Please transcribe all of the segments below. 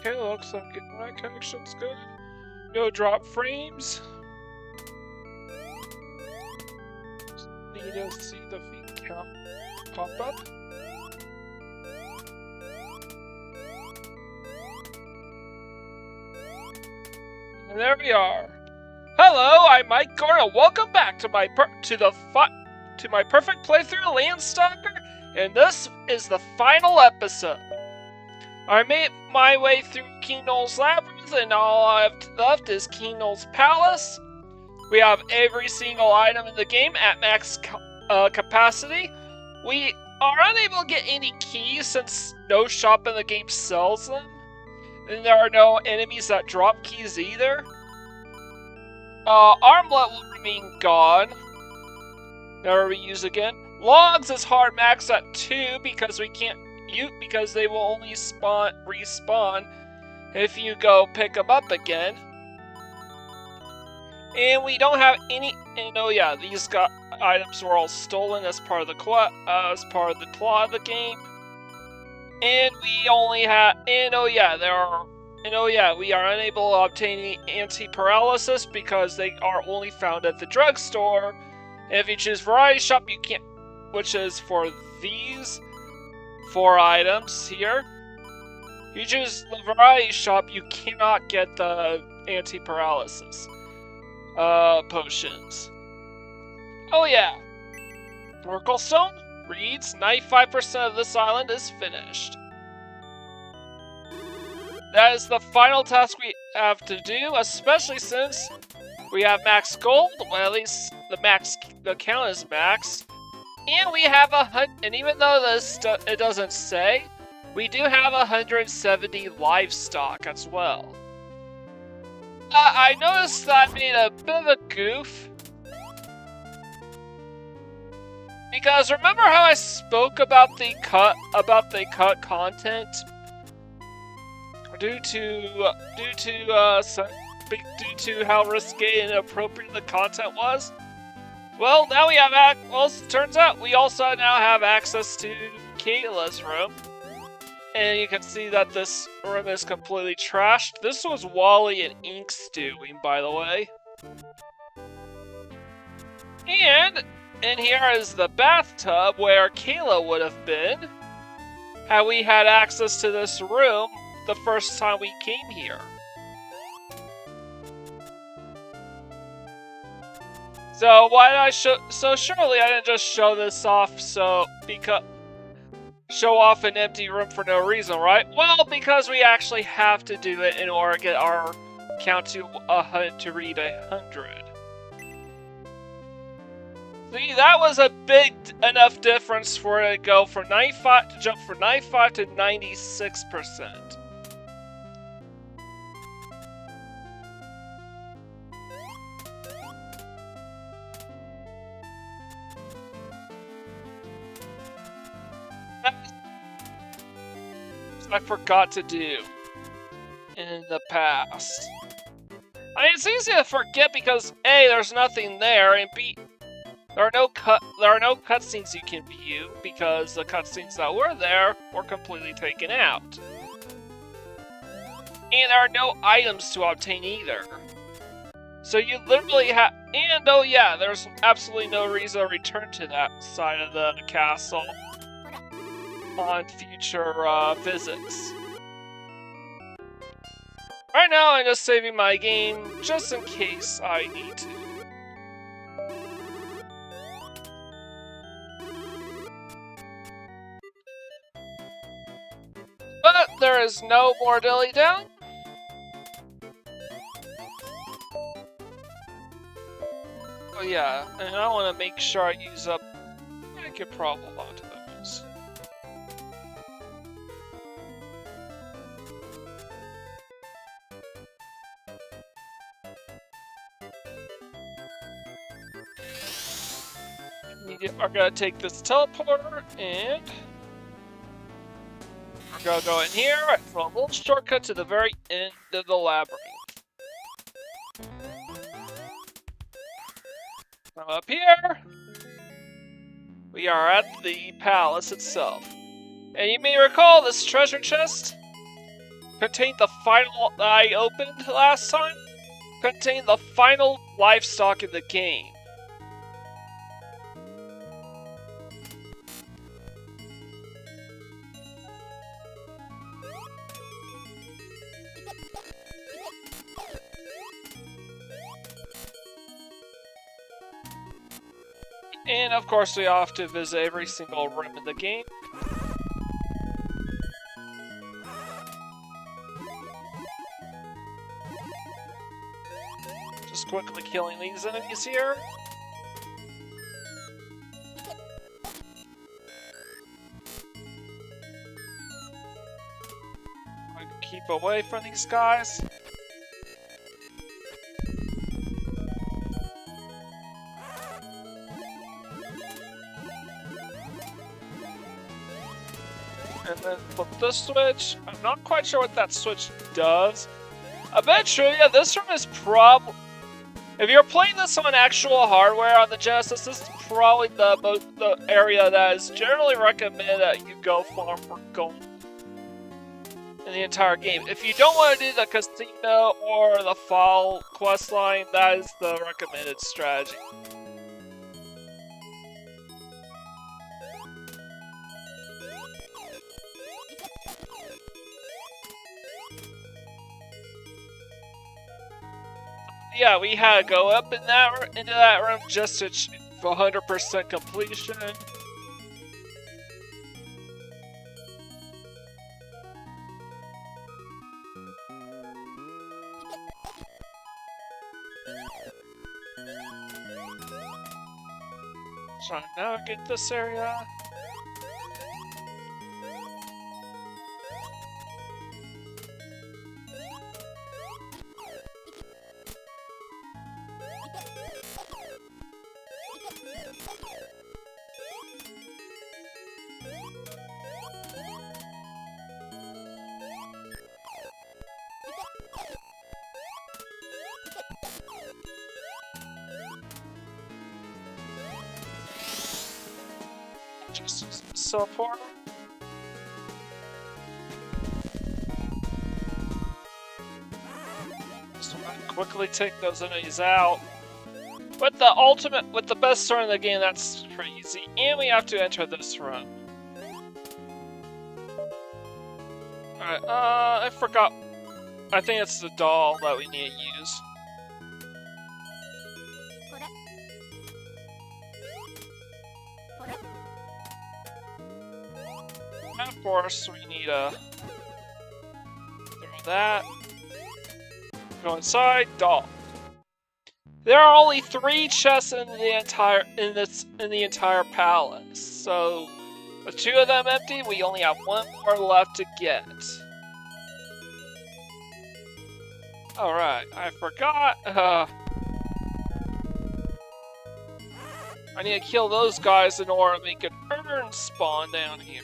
Okay, looks like internet connection's good. No drop frames. Need to see the feed count pop up. And there we are. Hello, I'm Mike Gordon. Welcome back to my perfect playthrough of Landstalker, and this is the final episode. I made my way through King Nole's labyrinth, and all I've left is King Nole's palace. We have every single item in the game at max capacity. We are unable to get any keys since no shop in the game sells them. And there are no enemies that drop keys either. Armlet will remain gone. Never reuse again. Logs is hard max at 2 because we can't because they will only respawn if you go pick them up again. And we don't have any. And oh yeah, these items were all stolen as part of the plot of the game. And we only have. And oh yeah, we are unable to obtain any anti-paralysis because they are only found at the drugstore. And if you choose variety shop, you can't. Which is for these 4 items here. If you choose the variety shop, you cannot get the anti-paralysis potions. Oh yeah. Oracle Stone reads 95% of this island is finished. That is the final task we have to do, especially since we have max gold. Well, at least the count is max. And we have and even though it doesn't say, we do have 170 livestock as well. I noticed that I made a bit of a goof. Because remember how I spoke about the cut content? Due to how risque and inappropriate the content was? Well, now we have it turns out we also now have access to Kayla's room. And you can see that this room is completely trashed. This was Wally and Ink's doing, by the way. And here is the bathtub where Kayla would have been had we had access to this room the first time we came here. So why did I so surely I didn't just show this off show off an empty room for no reason, right? Well, because we actually have to do it in order to get our count to read 100. See, that was a big enough difference for it to go from 95 to jump from 95 to 96%. I forgot to do in the past. I mean, it's easy to forget because A, there's nothing there, and B, there are no cutscenes you can view because the cutscenes that were there were completely taken out. And there are no items to obtain either. So you literally have, and oh yeah, there's absolutely no reason to return to that side of the castle on future visits. Right now I'm just saving my game just in case I need to. But there is no more dilly-dally. Oh yeah, and I want to make sure I use up. I could probably hold on to those. We're gonna take this teleporter and we're gonna go in here for a little shortcut to the very end of the labyrinth. Come up here. We are at the palace itself. And you may recall this treasure chest contained the final that I opened last time. Contained the final livestock in the game. And of course we have to visit every single room in the game. Just quickly killing these enemies here. I can keep away from these guys. And then flip this switch. I'm not quite sure what that switch does. I bet you, yeah, this room is probably... If you're playing this on actual hardware on the Genesis, this is probably the area that is generally recommended that you go farm for gold in the entire game. If you don't want to do the casino or the fall quest line, that is the recommended strategy. Yeah, we had to go up into that room just to 100% completion. Trying to navigate this area. Just support. Just want to quickly take those enemies out. With the best sword in the game, that's pretty easy. And we have to enter this room. Alright, I forgot. I think it's the doll that we need to use. And of course, we need to throw that. Go inside, doll. There are only 3 chests in the entire palace, so with 2 of them empty, we only have 1 more left to get. Alright, I forgot. I need to kill those guys in order to make an urn spawn down here.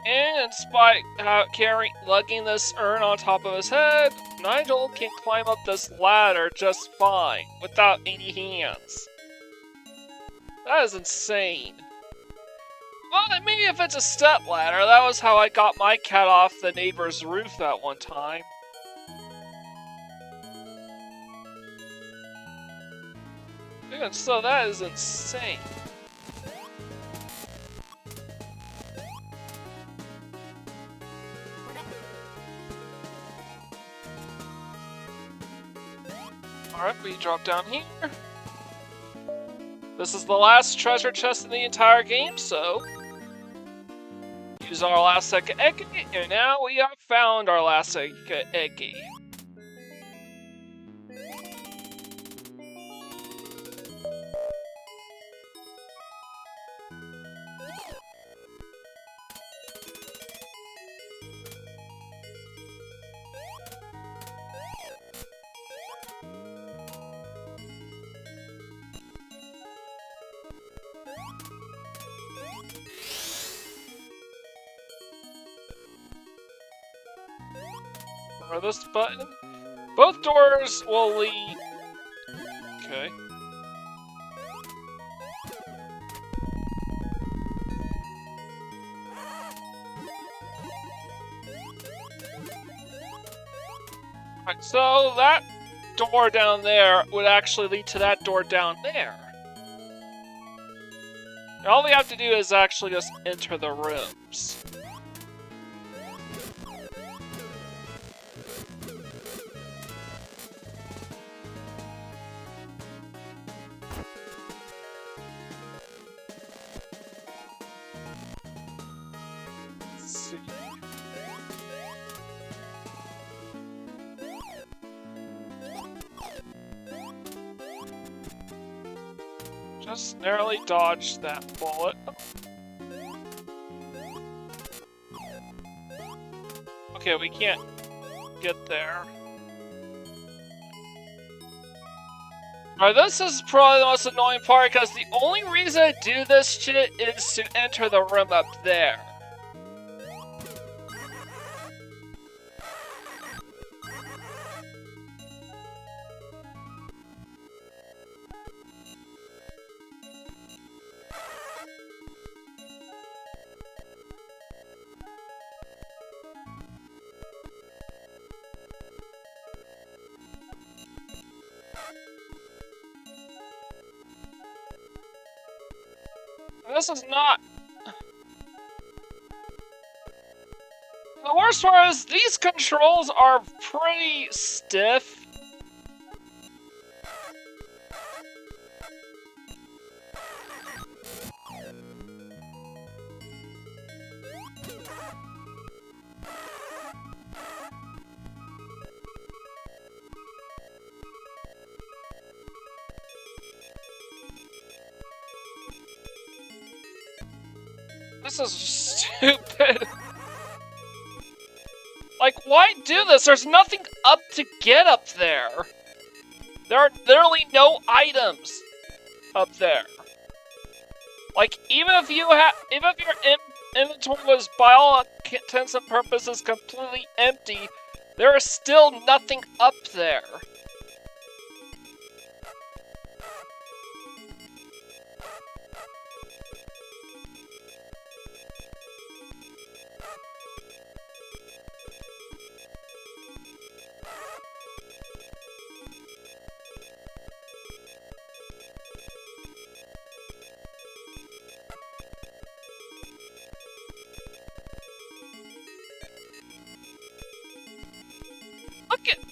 And despite lugging this urn on top of his head, Nigel can climb up this ladder just fine, without any hands. That is insane. Well, maybe if it's a step ladder, that was how I got my cat off the neighbor's roof that one time. Even so, that is insane. Alright, we drop down here. This is the last treasure chest in the entire game, so... use our last egg, and now we have found our last egg. Or this button. Both doors will lead. Okay. Right, so that door down there would actually lead to that door down there. And all we have to do is actually just enter the rooms. Let's see. Just narrowly dodged that bullet. Okay, we can't get there. Alright, this is probably the most annoying part because the only reason I do this shit is to enter the room up there. This is not... The worst part is these controls are pretty stiff. This is stupid. Like, why do this? There's nothing up to get up there. There are literally no items up there. Like, even if your inventory was by all intents and purposes completely empty, there is still nothing up there.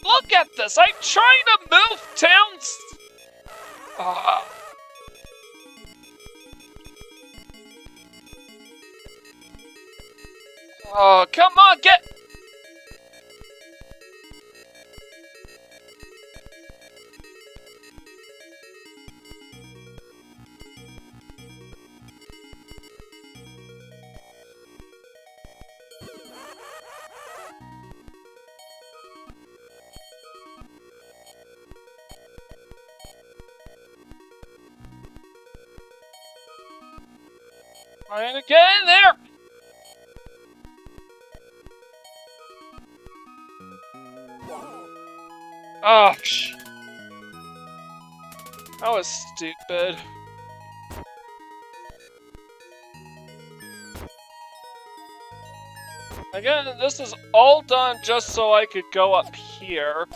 Look at this! I'm trying to move towns! Oh, come on, get... Trying to get in there! Oh, that was stupid. Again, this is all done just so I could go up here.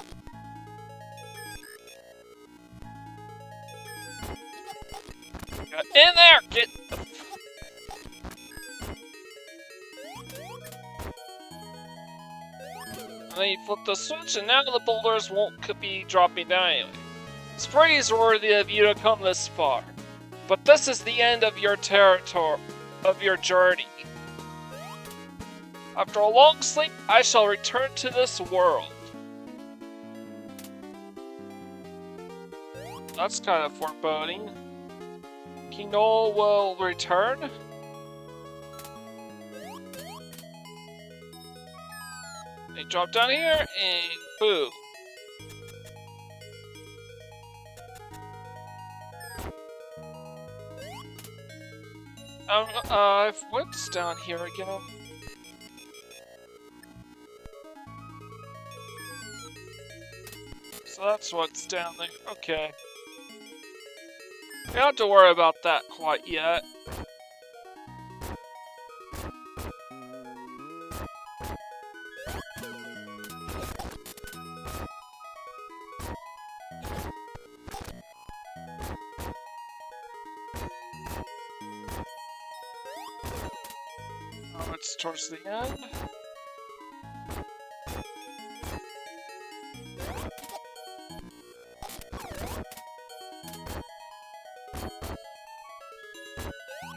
Get in there! Get... And then you flip the switch, and now the boulders could be dropping down anyway. It's praiseworthy of you to come this far, but this is the end of your territory, of your journey. After a long sleep, I shall return to this world. That's kind of foreboding. King Nole will return? They drop down here, and boom. What's down here again? So that's what's down there. Okay. You don't have to worry about that quite yet. Oh, it's towards the end.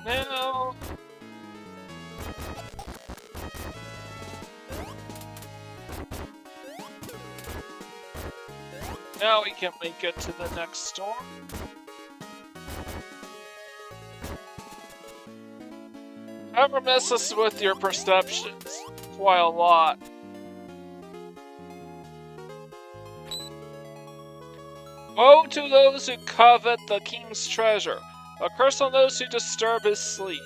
Now... Now we can make it to the next storm. Never miss us with your perceptions. Quite a lot. Woe to those who covet the king's treasure. A curse on those who disturb his sleep.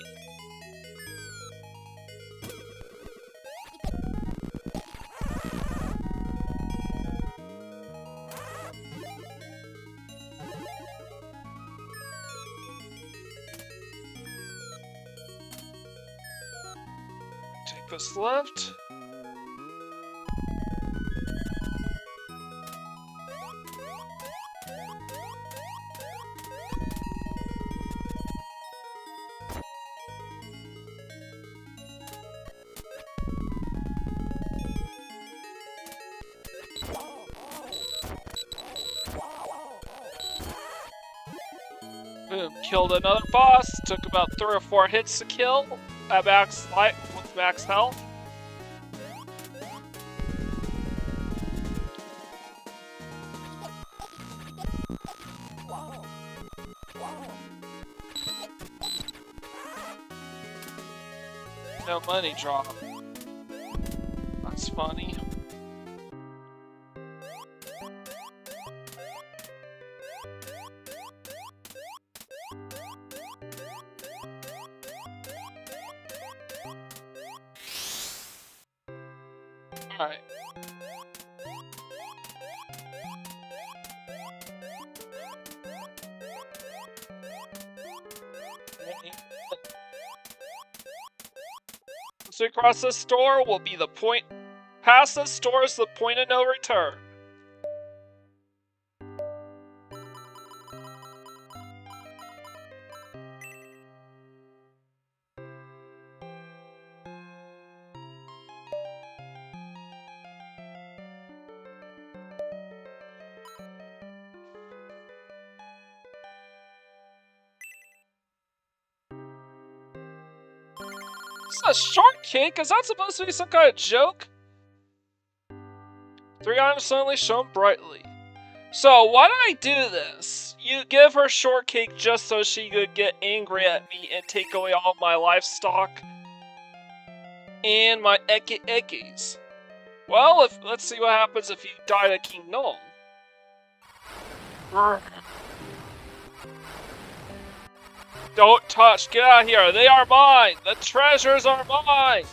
Take this left. Boom, killed another boss. Took about 3 or 4 hits to kill at max life with max health. No money drop. That's funny. Alright. Once we cross this door will be the point. Past this door is the point of no return. A shortcake? Is that supposed to be some kind of joke? 3 items suddenly shone brightly. So, why did I do this? You give her shortcake just so she could get angry at me and take away all my livestock and my eckies. Well, let's see what happens if you die to King Nole. Don't touch! Get out of here! They are mine! The treasures are mine!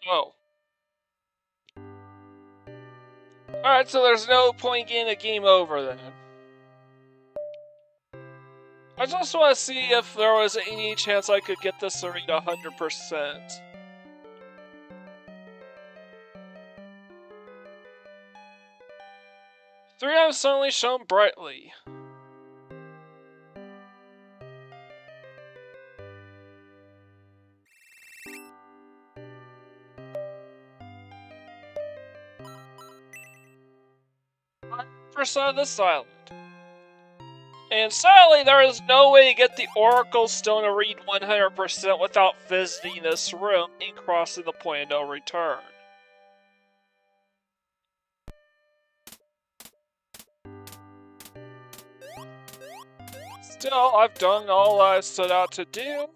Oh. Alright, so there's no point getting a game over then. I just want to see if there was any chance I could get this to read 100%. Three items suddenly shone brightly. First of this island. And sadly, there is no way to get the Oracle Stone to read 100% without visiting this room and crossing the point of no return. Still, I've done all I set out to do.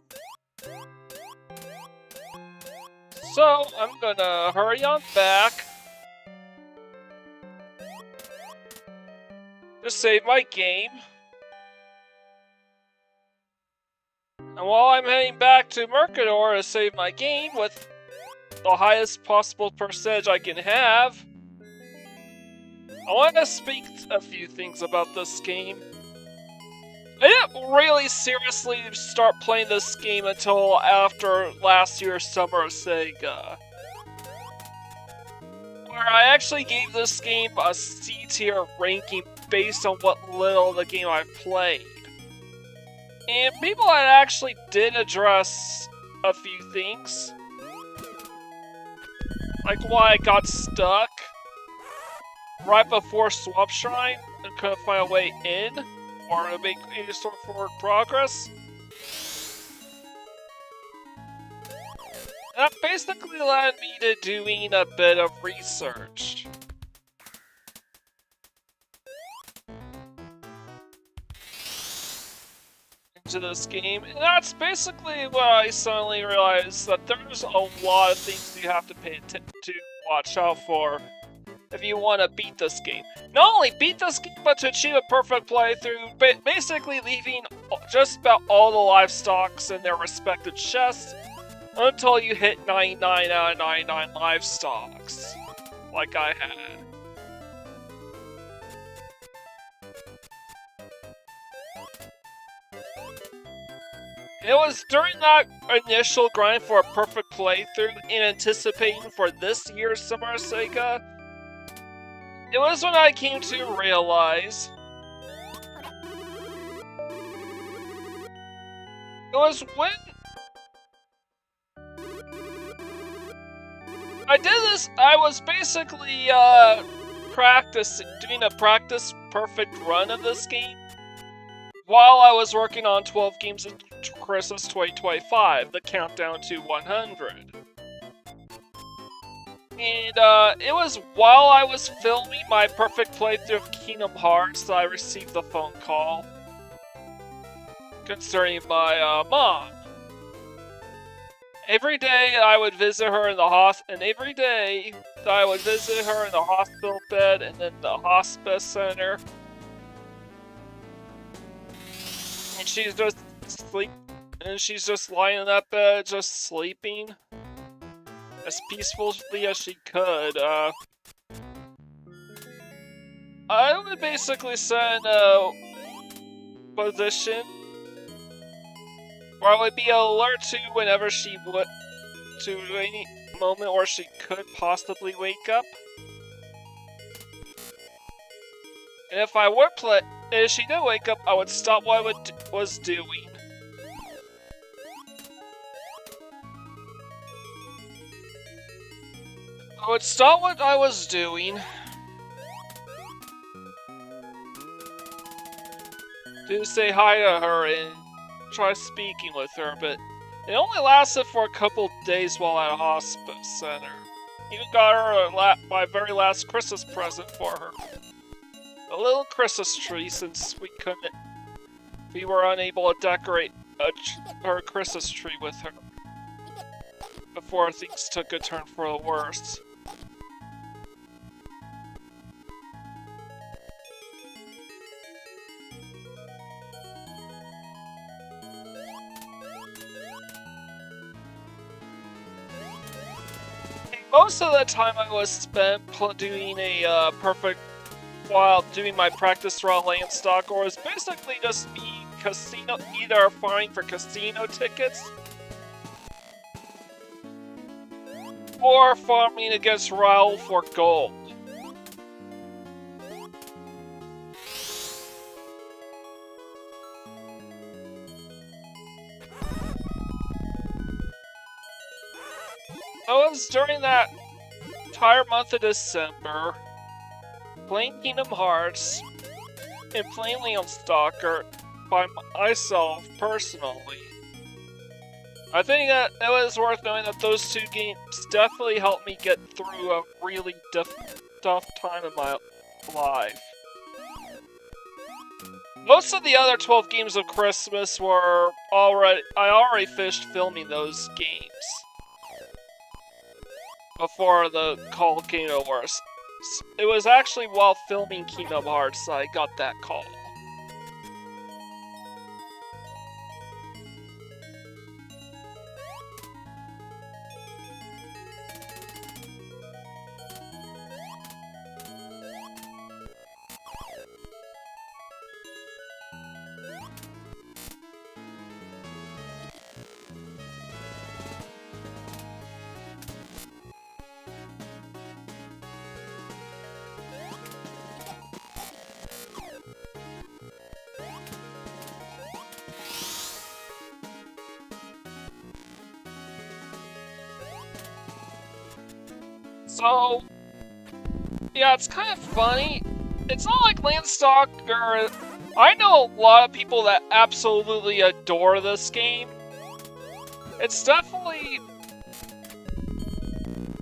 So, I'm gonna hurry on back. To save my game. And while I'm heading back to Mercator to save my game with the highest possible percentage I can have, I want to speak a few things about this game. I didn't really seriously start playing this game until after last year's Summer of Sega, where I actually gave this game a C tier ranking based on what little of the game I've played. And people had actually did address a few things, like why I got stuck right before Swamp Shrine and couldn't find a way in, or to make any sort of forward progress. That basically led me to doing a bit of research. Into this game, and that's basically what I suddenly realized, that there's a lot of things you have to pay attention to, watch out for, if you want to beat this game. Not only beat this game, but to achieve a perfect playthrough, basically leaving just about all the livestocks in their respective chests until you hit 99 out of 99 livestocks, like I had. It was during that initial grind for a perfect playthrough and anticipating for this year's Summer Sega, it was when I came to realize it was when I did this. I was basically doing a practice perfect run of this game while I was working on 12 games of Christmas 2025, the countdown to 100. And it was while I was filming my perfect playthrough of Kingdom Hearts that I received the phone call concerning my mom. Every day I would visit her in the hospital, and every day that I would visit her in the hospital bed and then the hospice center, and she's just she's just lying in that bed, just sleeping as peacefully as she could. I would basically set in a position where I would be alert to whenever she would, to any moment where she could possibly wake up. And if I would if she did wake up, I would stop what I was doing. I would stop what I was doing to say hi to her and try speaking with her, but it only lasted for a couple days while at a hospice center. Even got her my very last Christmas present for her. A little Christmas tree, since we were unable to decorate her Christmas tree with her before things took a turn for the worse. Most of the time I was spent doing a while doing my practice run Landstalker was basically just me either farming for casino tickets or farming against Raoul for gold. I was during that entire month of December playing Kingdom Hearts and playing Landstalker by myself personally. I think that it was worth knowing that those two games definitely helped me get through a really tough time in my life. Most of the other 12 games of Christmas were I already finished filming those games before the call came over. It was actually while filming Kingdom Hearts I got that call. So, yeah, it's kind of funny. It's not like Landstalker. I know a lot of people that absolutely adore this game. It's definitely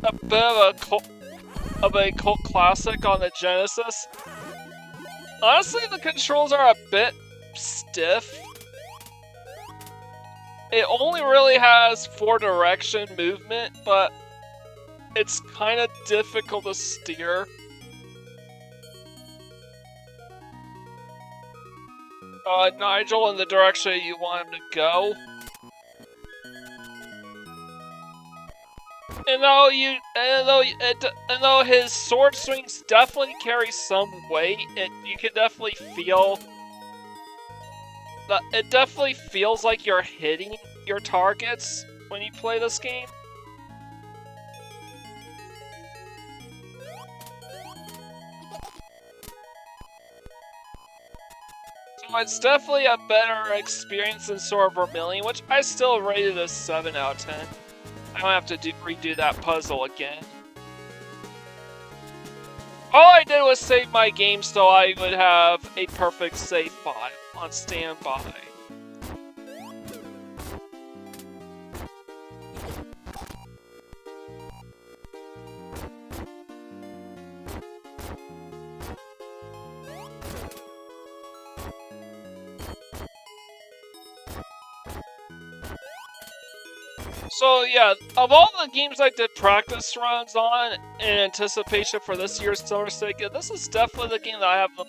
a bit of a cult classic on the Genesis. Honestly, the controls are a bit stiff. It only really has 4-direction movement, but it's kind of difficult to steer. Nigel, in the direction you want him to go. And though his sword swings definitely carry some weight, you can definitely feel that it definitely feels like you're hitting your targets when you play this game. So it's definitely a better experience than Sword Vermilion, which I still rated a 7 out of 10. I don't have to redo that puzzle again. All I did was save my game so I would have a perfect save file on standby. So yeah, of all the games I did practice runs on in anticipation for this year's Silver Sega, this is definitely the game that I have the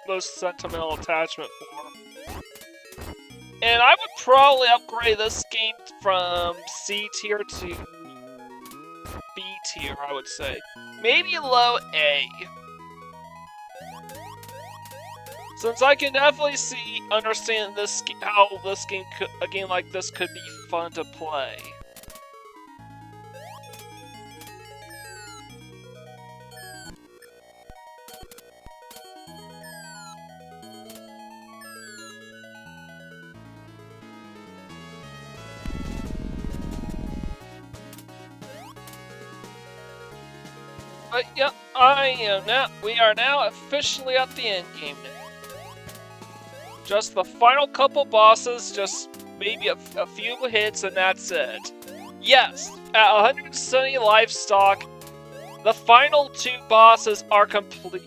most sentimental attachment for. And I would probably upgrade this game from C tier to B tier, I would say. Maybe low A. Since I can definitely understand how a game like this could be fun to play. But yep, we are now officially at the end game now. Just the final couple bosses, just maybe a few hits, and that's it. Yes, at 170 livestock, the final 2 bosses are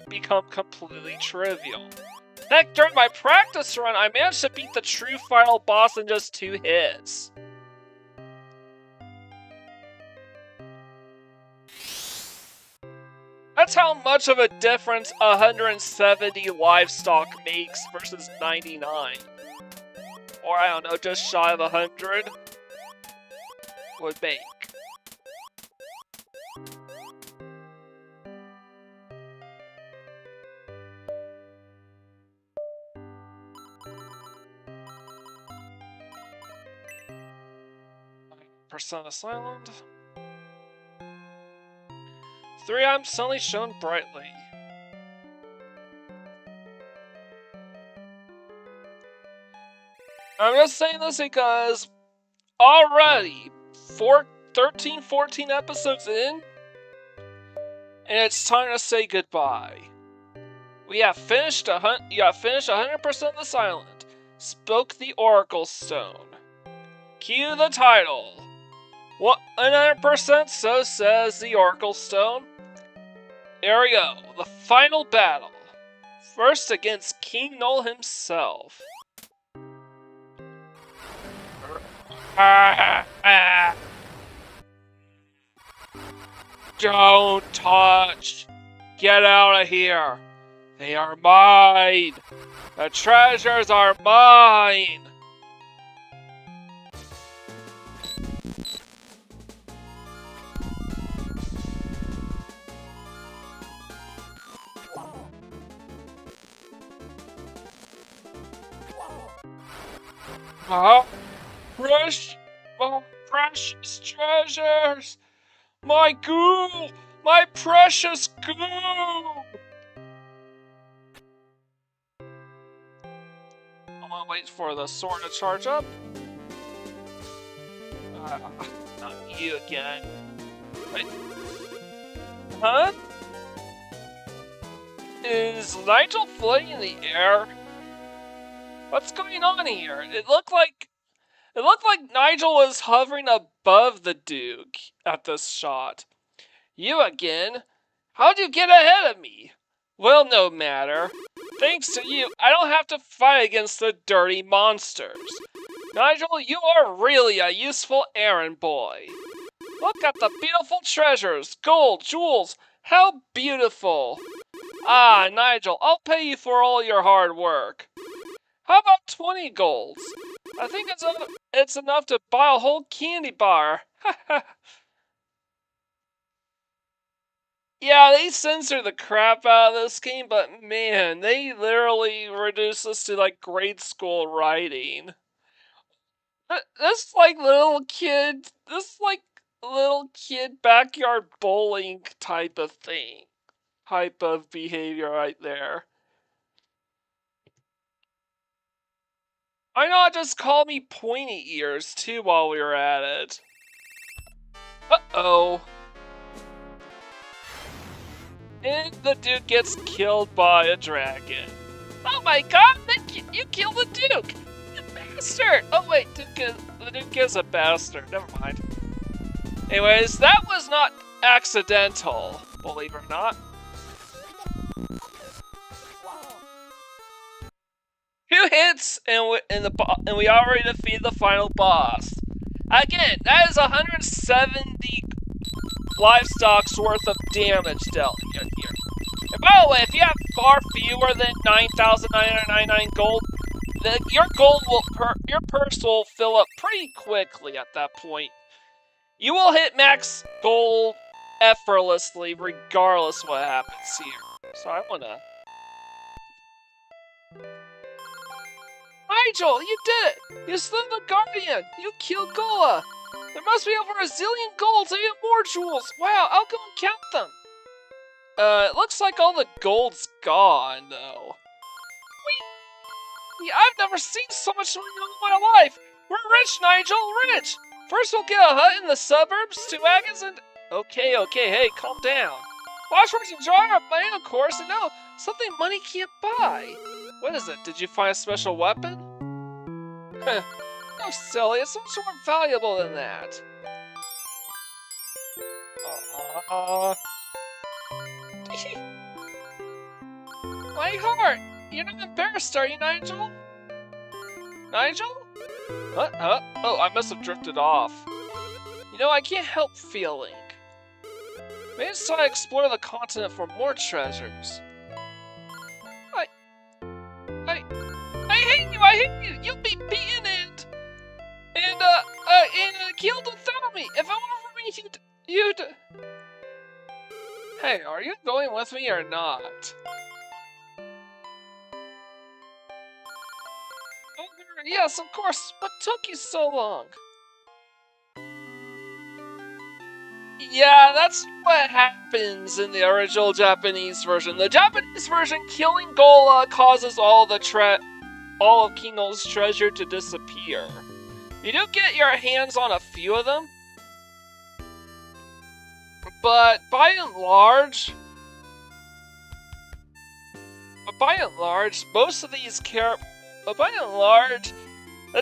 become completely trivial. Heck, during my practice run, I managed to beat the true final boss in just 2 hits. That's how much of a difference 170 livestock makes versus 99. Or I don't know, just shy of 100 would make. Persona Silent. 3 items suddenly shone brightly. I'm just saying this because already 13-14 episodes in, and it's time to say goodbye. You have finished 100% of the Silent, spoke the Oracle Stone. Cue the title. 100%, so says the Oracle Stone. There we go, the final battle. First against King Nole himself. Don't touch! Get out of here! They are mine! The treasures are mine! My precious treasures! My goo! My precious goo! I'm gonna wait for the sword to charge up. Not you again. Wait. Huh? Is Nigel floating in the air? What's going on here? It looked like Nigel was hovering above the Duke at this shot. You again? How'd you get ahead of me? Well, no matter. Thanks to you, I don't have to fight against the dirty monsters. Nigel, you are really a useful errand boy. Look at the beautiful treasures, gold, jewels. How beautiful. Ah, Nigel, I'll pay you for all your hard work. How about 20 golds? I think it's enough to buy a whole candy bar. Yeah, they censored the crap out of this game, but man, they literally reduced this to like grade school writing. This little kid backyard bowling type of thing. Type of behavior right there. Why not just call me Pointy Ears too while we were at it? Uh-oh. And the Duke gets killed by a dragon. Oh my god, you killed the Duke! You bastard! Oh wait, the Duke is a bastard, never mind. Anyways, that was not accidental, believe it or not. 2 hits, and we already defeated the final boss. Again, that is 170 livestoc's worth of damage dealt here. And by the way, if you have far fewer than 9,999 gold, your purse will fill up pretty quickly at that point. You will hit max gold effortlessly, regardless what happens here. So I wanna. Nigel, you did it! You slew the Guardian! You killed Gola! There must be over 1 zillion golds and even more jewels! Wow, I'll go and count them! It looks like all the gold's gone, though. Wait! Yeah, I've never seen so much money in my life! We're rich, Nigel, rich! First we'll get a hut in the suburbs, 2 wagons, and... Okay, hey, calm down. Washboards and jar of money, of course, and no, something money can't buy. What is it? Did you find a special weapon? No, silly, it's much more valuable than that. My heart! You're not embarrassed, are you, Nigel? Nigel? What? Huh? Oh, I must have drifted off. You know, I can't help feeling. Maybe it's time to explore the continent for more treasures. I hate you! You'll be beaten and killed without me! If it weren't for me, you'd... Hey, are you going with me or not? Oh, yes, of course. What took you so long? Yeah, that's what happens in the original Japanese version. The Japanese version, killing Gola causes all of King Nole's treasure to disappear. You do get your hands on a few of them, but by and large, most of these the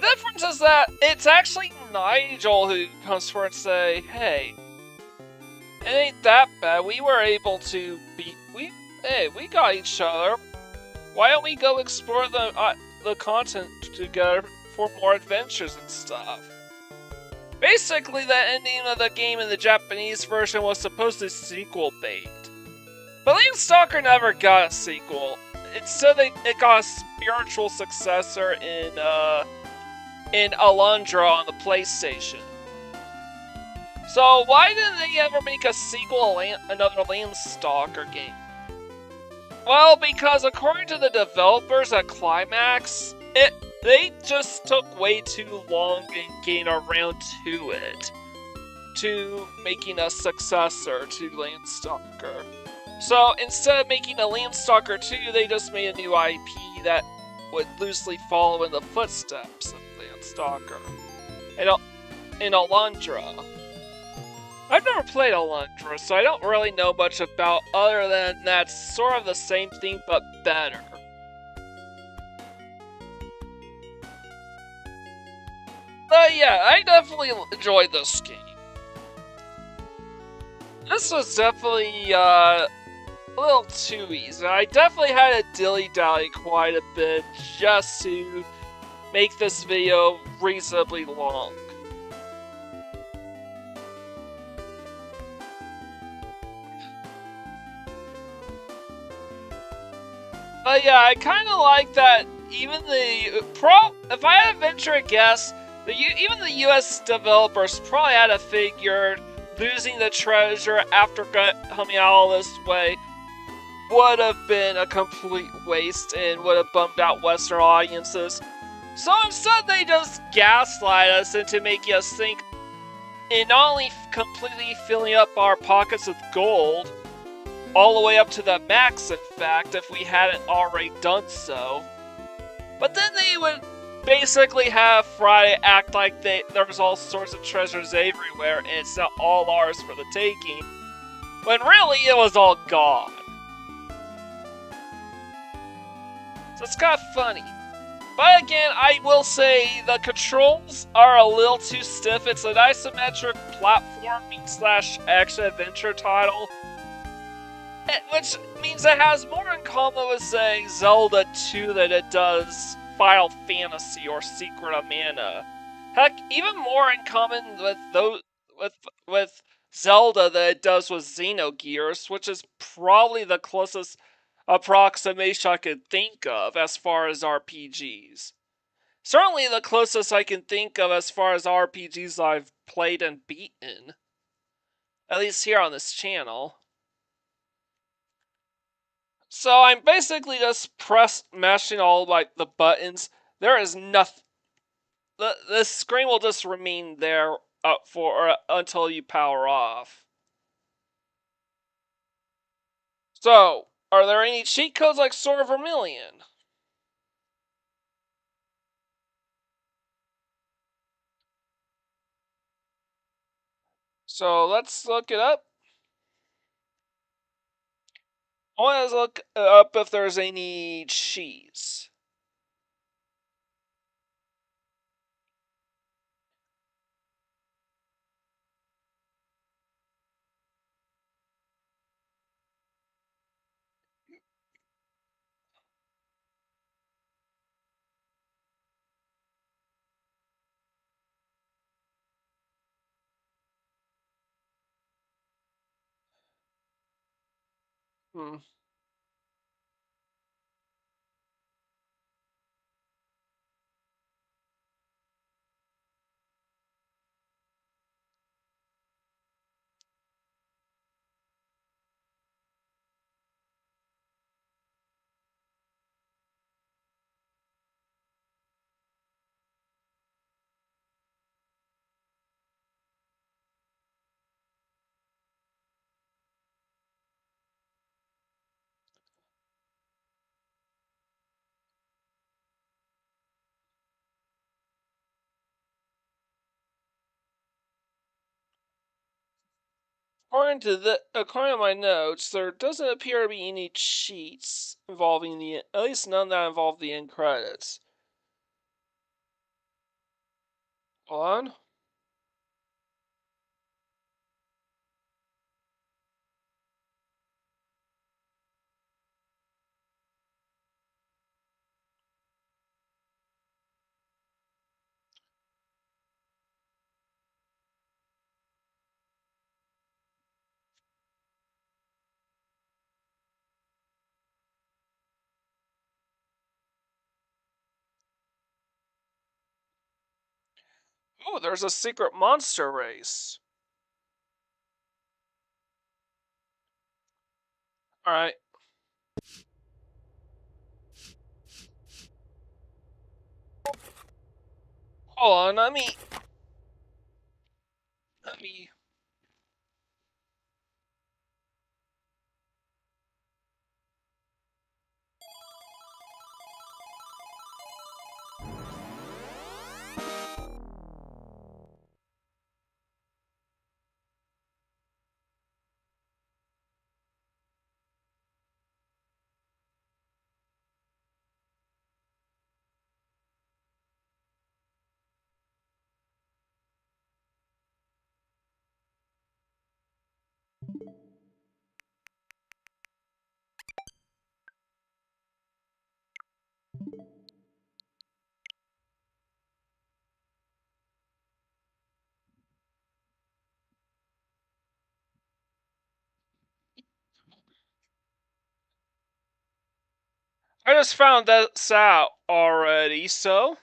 difference is that it's actually Nigel who comes forward and say, hey, it ain't that bad. We were able to we got each other. Why don't we go explore the continent together for more adventures and stuff? Basically, the ending of the game in the Japanese version was supposed to be sequel bait. But Landstalker never got a sequel. Instead, it got a spiritual successor in Alundra on the PlayStation. So why didn't they ever make a sequel, another Landstalker game? Well, because according to the developers at Climax, they just took way too long in getting around to it, to making a successor to Landstalker. So instead of making a Landstalker 2, they just made a new IP that would loosely follow in the footsteps of Landstalker in Alundra. I've never played Alundra, so I don't really know much about other than that's sort of the same thing but better. But yeah, I definitely enjoyed this game. This was definitely a little too easy. I definitely had to dilly-dally quite a bit just to make this video reasonably long. But yeah, I kind of like that even if I had to venture a guess, even the US developers probably had a figured losing the treasure after coming out all this way would have been a complete waste and would have bummed out Western audiences. So instead they just gaslight us into making us think, and not only completely filling up our pockets with gold, all the way up to the max in fact, if we hadn't already done so. But then they would basically have Friday act like there's all sorts of treasures everywhere and it's not all ours for the taking, when really it was all gone. So it's kind of funny. But again, I will say the controls are a little too stiff. It's an isometric platforming / action-adventure title, which means it has more in common with, say, Zelda 2 than it does Final Fantasy or Secret of Mana. Heck, even more in common with Zelda than it does with Xenogears, which is probably the closest approximation I could think of as far as RPGs. Certainly the closest I can think of as far as RPGs I've played and beaten. At least here on this channel. So I'm basically just mashing all like the buttons. There is nothing. The screen will just remain there until you power off. So, are there any cheat codes like Sword of Vermilion? So let's look it up. I want to look up if there's any cheese. Hmm. According to my notes, there doesn't appear to be any cheats involving at least none that involve the end credits. Hold on. Oh, there's a secret monster race. Alright. Hold on, let me... I just found this out already, so...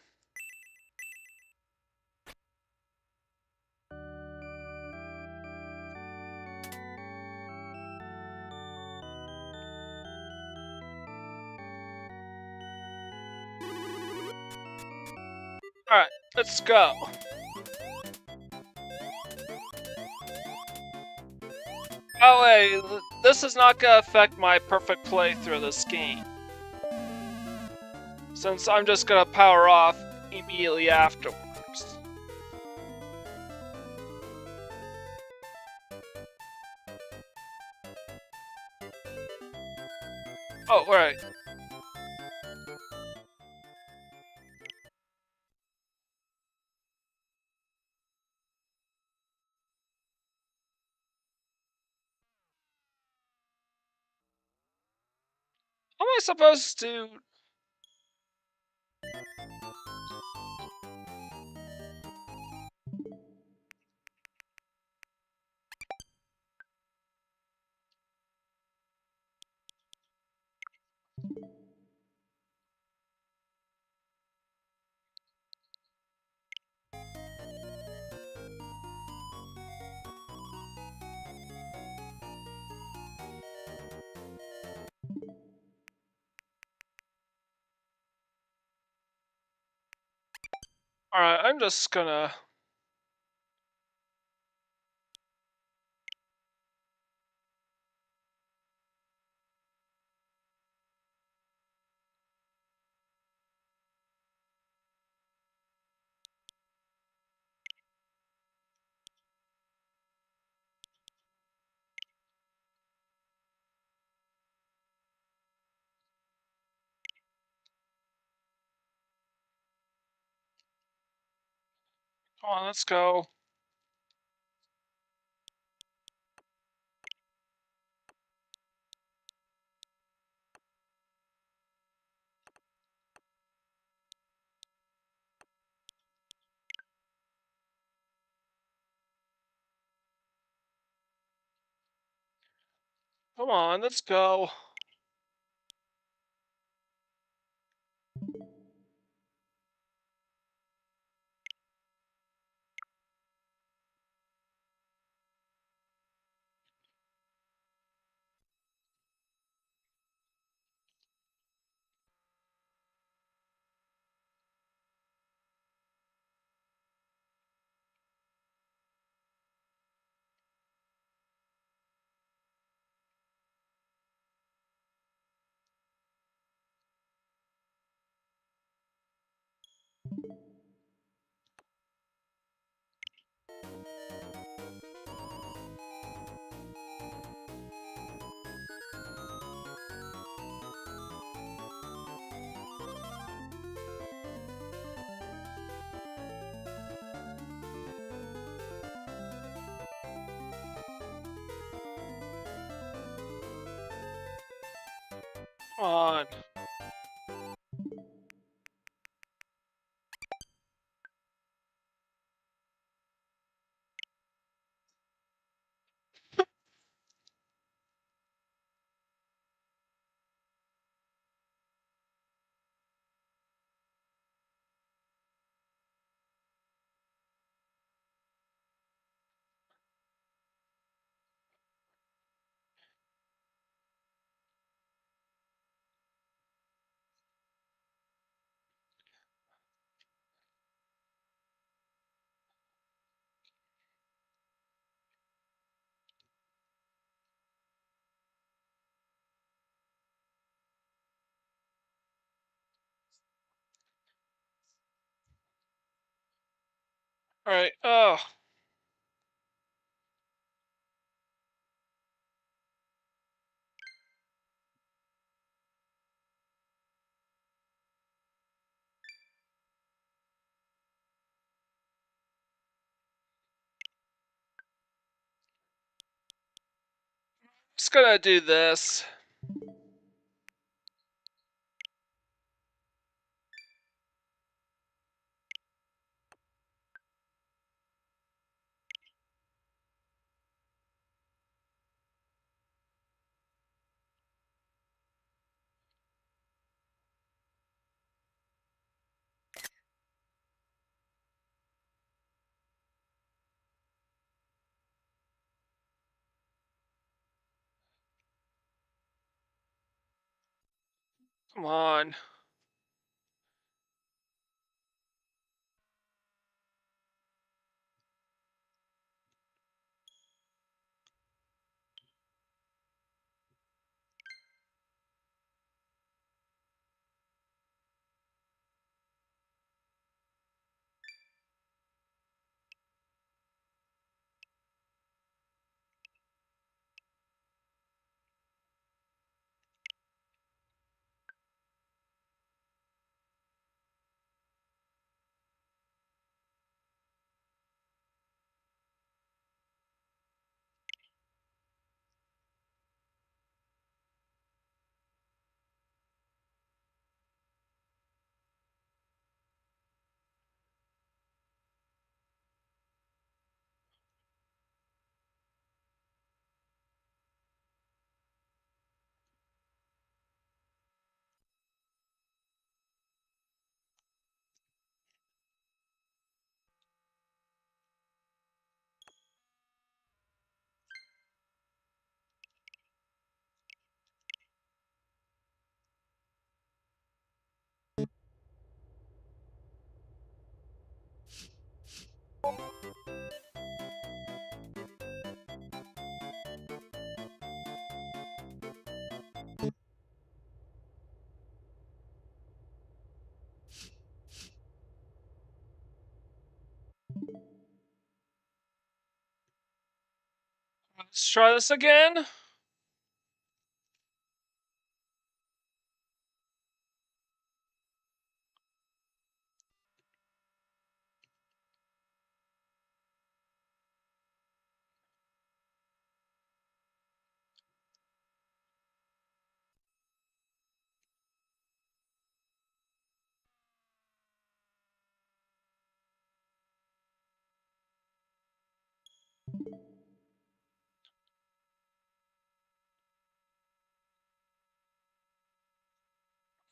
Alright, let's go. Oh wait, this is not gonna affect my perfect playthrough of this game, since I'm just gonna power off immediately afterwards. Oh, right. How am I supposed to... Alright, I'm just gonna... Come on, let's go. Come on, let's go. Come on. Alright, oh. Just gonna do this. Come on. Let's try this again.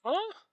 Huh?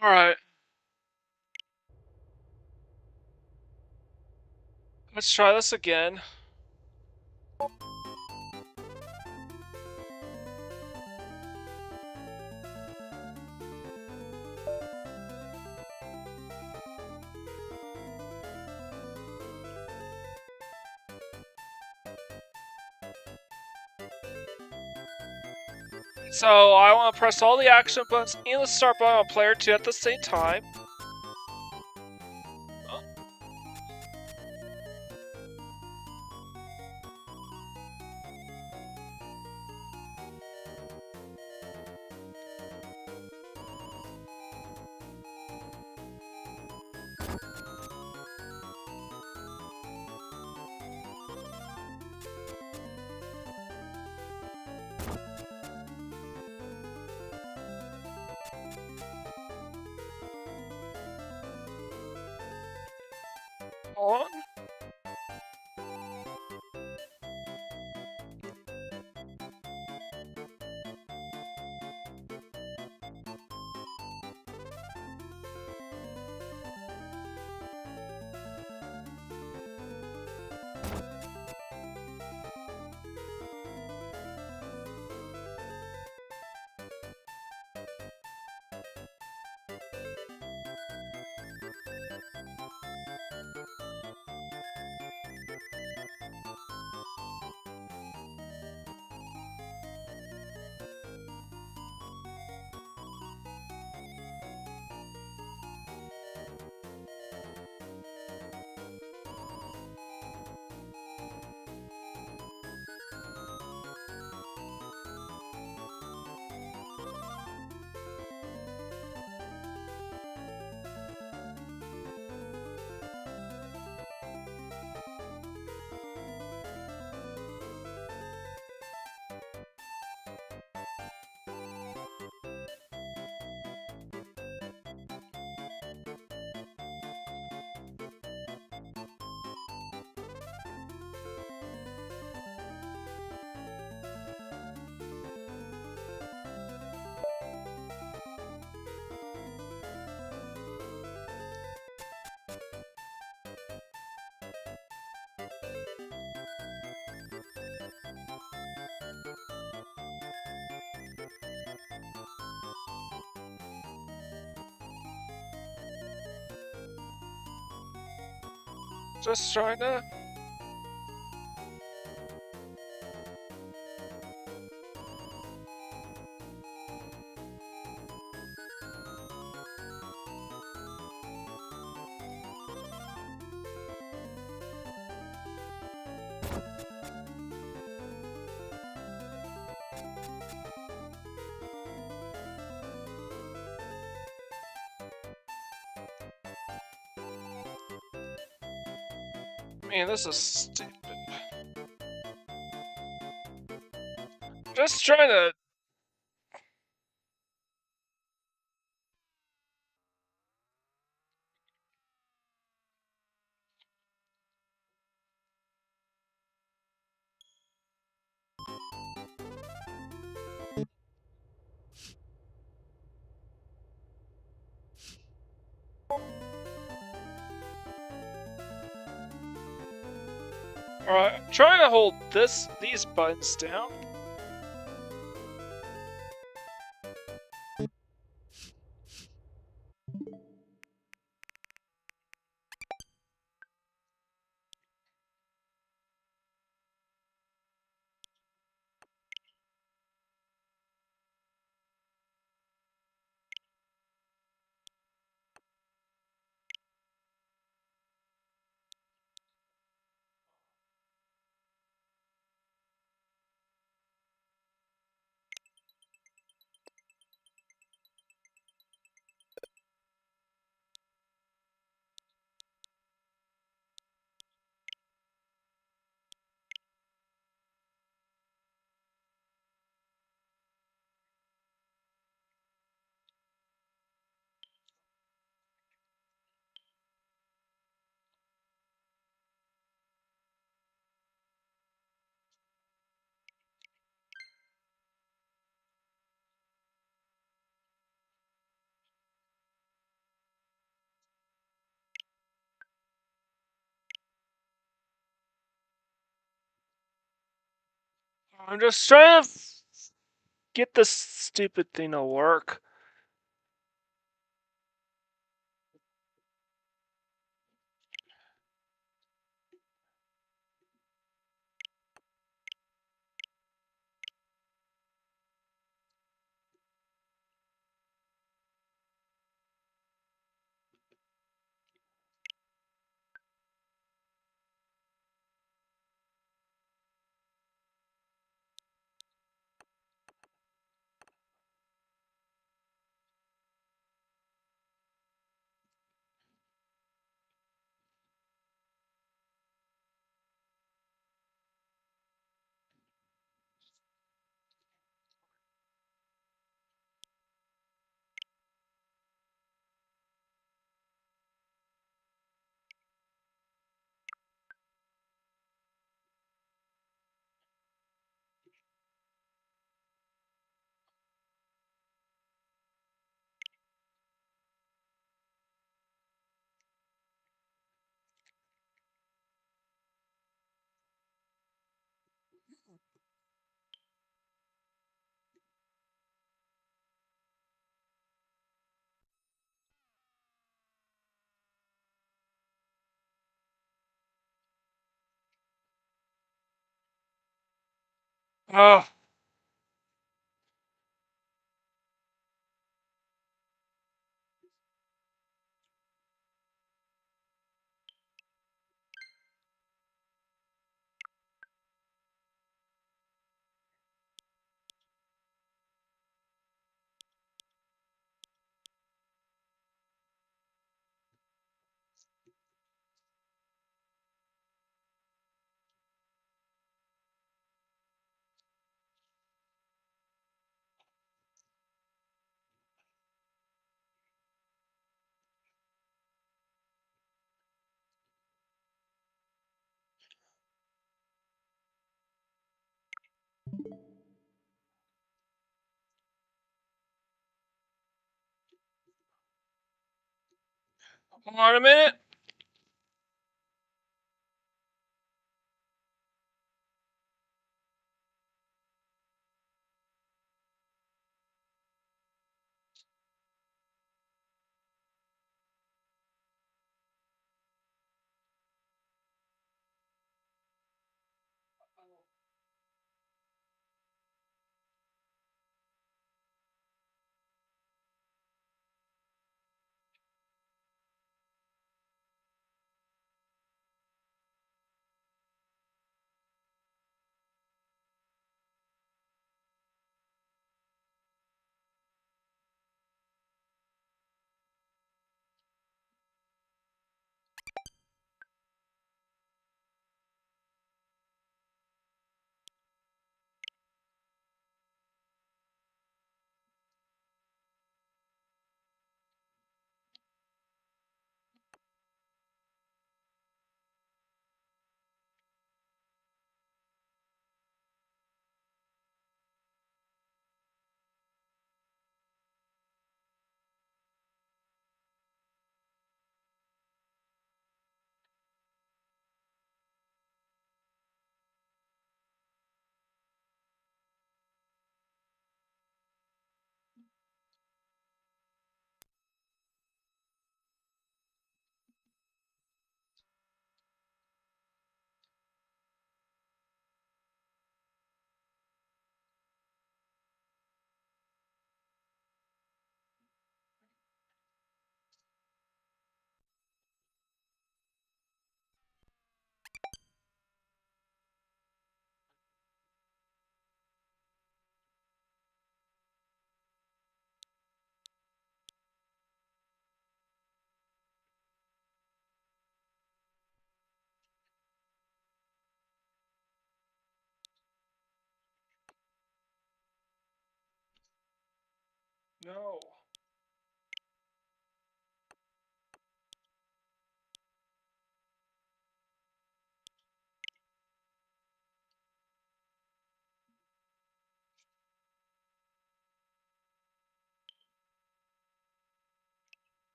Alright. Let's try this again. So I want to press all the action buttons and the start button on player 2 at the same time. On. Just trying to... Man, this is stupid. Just trying to... Alright, I'm trying to hold these buttons down. I'm just trying to get this stupid thing to work. Oh. Hold on a minute. no.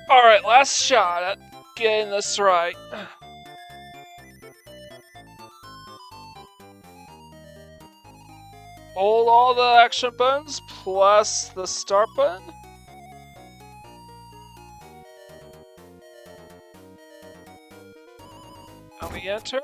Alright, last shot at getting this right. Hold all the action buttons plus the start button. And we enter.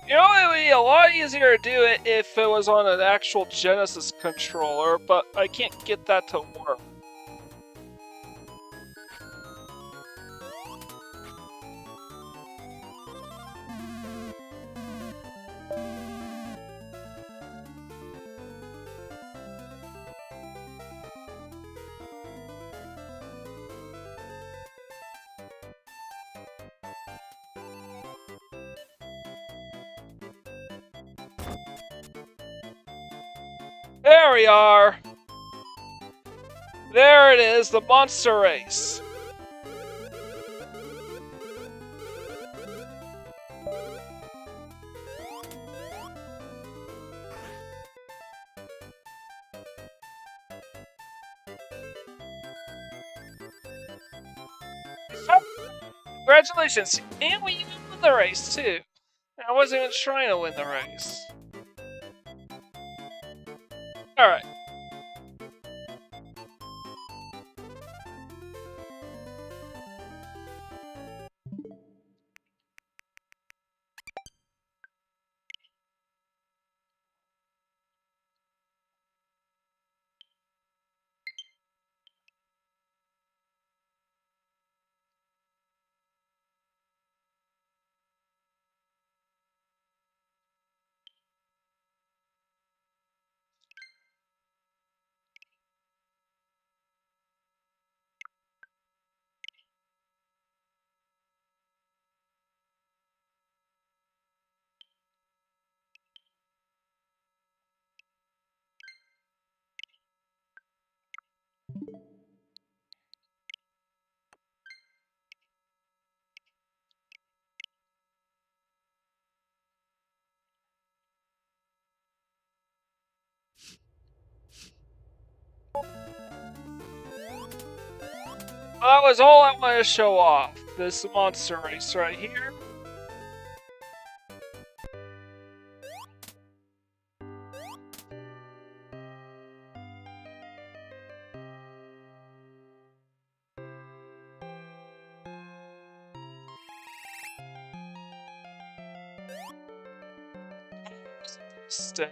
You know, it would be a lot easier to do it if it was on an actual Genesis controller, but I can't get that to work. There we are! There it is, the monster race! Congratulations, and we even won the race too! I wasn't even trying to win the race. Alright. That was all I wanted to show off. This monster race right here. Stay.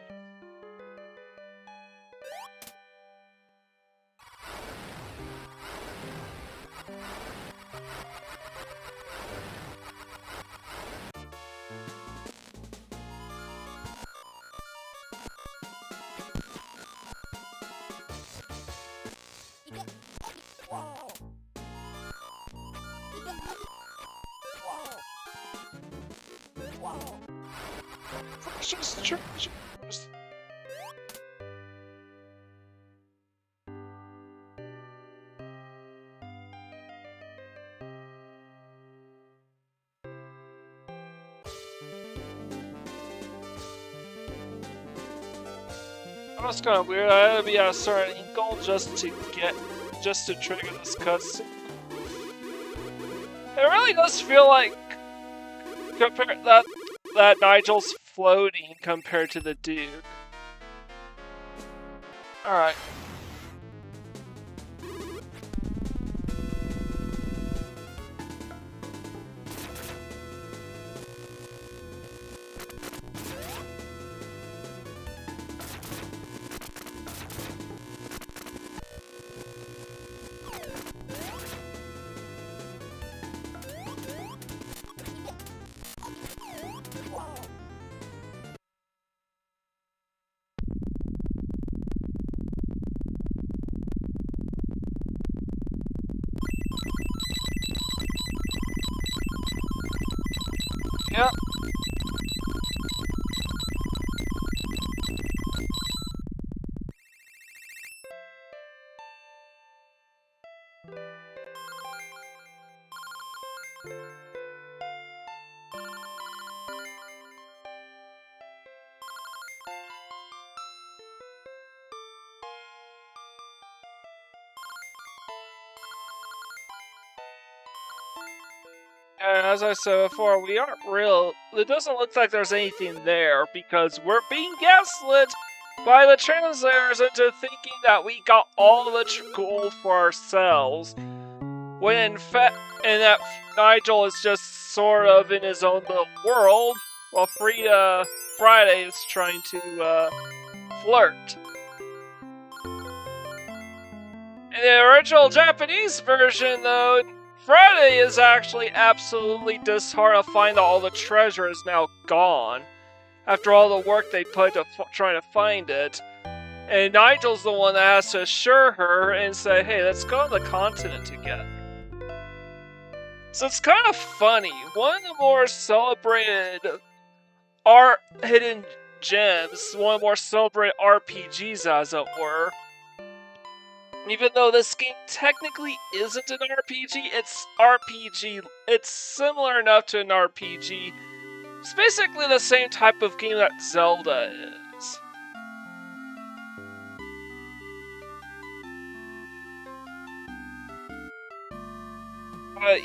Precious treasures. That's kind of weird. I had to be at a certain angle just to trigger this cutscene. It really does feel like that Nigel's floating compared to the dude. All right. Yep. And as I said before, we aren't real. It doesn't look like there's anything there because we're being gaslit by the translators into thinking that we got all the gold for ourselves, when in fact, and that Nigel is just sort of in his own little world, while Friday is trying to flirt. In the original Japanese version, though, Friday is actually absolutely disheartened to find that all the treasure is now gone, after all the work they put to trying to find it. And Nigel's the one that has to assure her and say, hey, let's go on the continent together. So it's kind of funny. One of the more celebrated art hidden gems, one of the more celebrated RPGs, as it were. Even though this game technically isn't an RPG, it's similar enough to an RPG. It's basically the same type of game that Zelda is.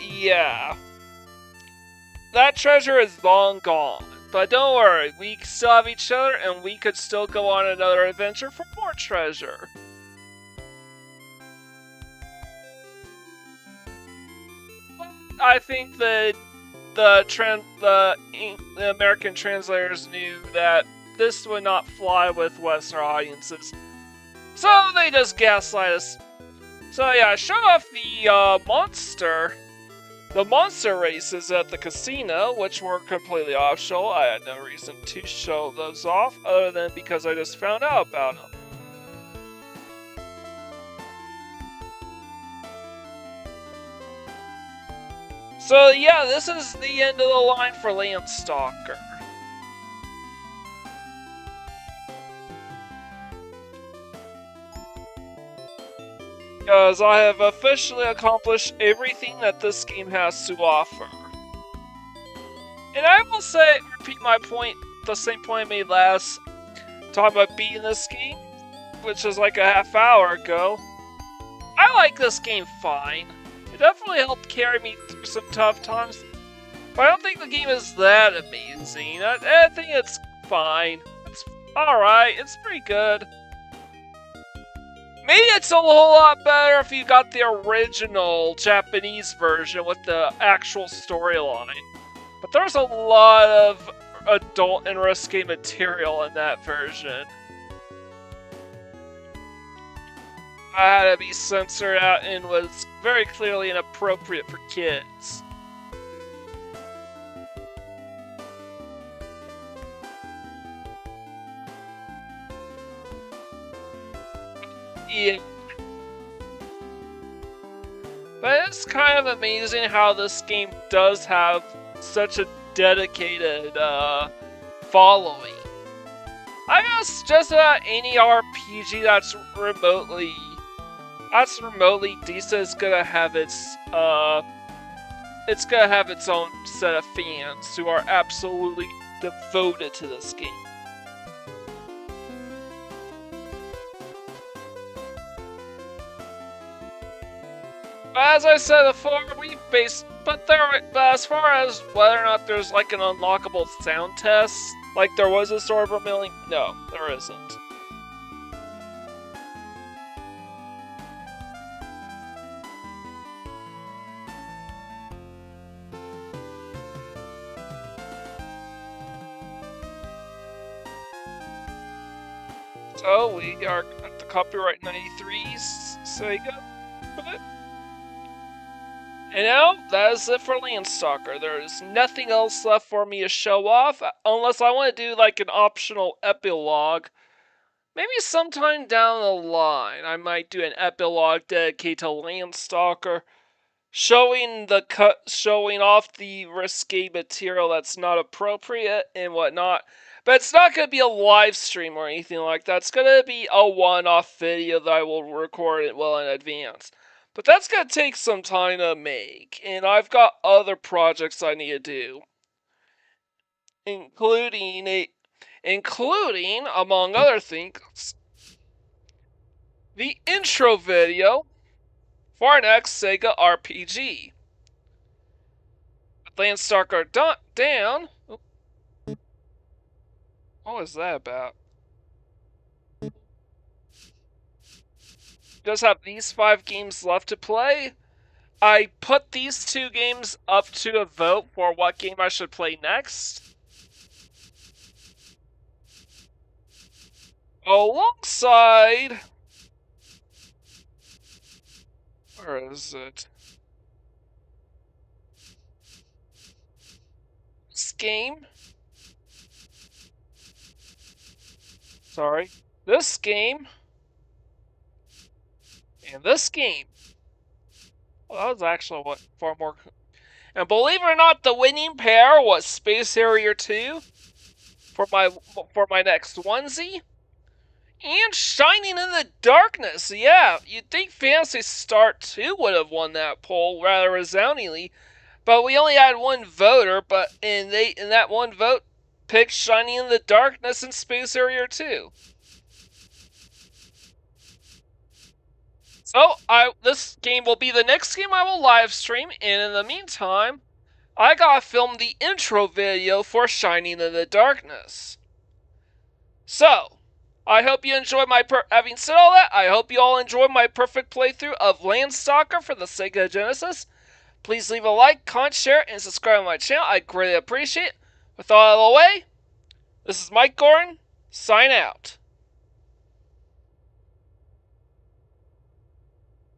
Yeah. That treasure is long gone. But don't worry, we still have each other and we could still go on another adventure for more treasure. I think the American translators knew that this would not fly with Western audiences, so they just gaslight us. So yeah, show off the monster races at the casino, which were completely optional. I had no reason to show those off, other than because I just found out about them. So yeah, this is the end of the line for Landstalker. Because I have officially accomplished everything that this game has to offer. And I will say, repeat my point, the same point I made last time about beating this game, which is like a half hour ago. I like this game fine. It definitely helped carry me through some tough times, but I don't think the game is that amazing. I think it's fine. It's alright, it's pretty good. Maybe it's a whole lot better if you got the original Japanese version with the actual storyline. But there's a lot of adult and risque material in that version. I had to be censored out and was very clearly inappropriate for kids. Yeah. But it's kind of amazing how this game does have such a dedicated following. I guess just about any RPG that's remotely decent is gonna have its own set of fans who are absolutely devoted to this game. But as I said before, but as far as whether or not there's like an unlockable sound test, like there was a Sword of Vermilion, no, there isn't. So we are at the copyright 93's Sega. And now, that is it for Landstalker. There is nothing else left for me to show off, unless I want to do like an optional epilogue. Maybe sometime down the line, I might do an epilogue dedicated to Landstalker, showing off the risque material that's not appropriate and whatnot. But it's not going to be a live stream or anything like that. It's going to be a one-off video that I will record well in advance. But that's going to take some time to make, and I've got other projects I need to do. Including, among other things, the intro video for our next Sega RPG. With Landstalker down. What was that about? Does have these 5 games left to play. I put these 2 games up to a vote for what game I should play next. Alongside... Where is it? This game? Sorry. This game. And this game. Well, that was actually far more... And believe it or not, the winning pair was Space Harrier 2 for my next onesie. And Shining in the Darkness. Yeah, you'd think Phantasy Star 2 would have won that poll rather resoundingly, but we only had one voter, and that one vote picked Shining in the Darkness and Space Harrier 2. So, this game will be the next game I will live stream, and in the meantime, I gotta film the intro video for Shining in the Darkness. So, I hope you enjoyed having said all that, I hope you all enjoyed my perfect playthrough of Landstalker for the Sega Genesis. Please leave a like, comment, share, and subscribe to my channel. I greatly appreciate it. With all out of the way, this is Mike Gordon, sign out.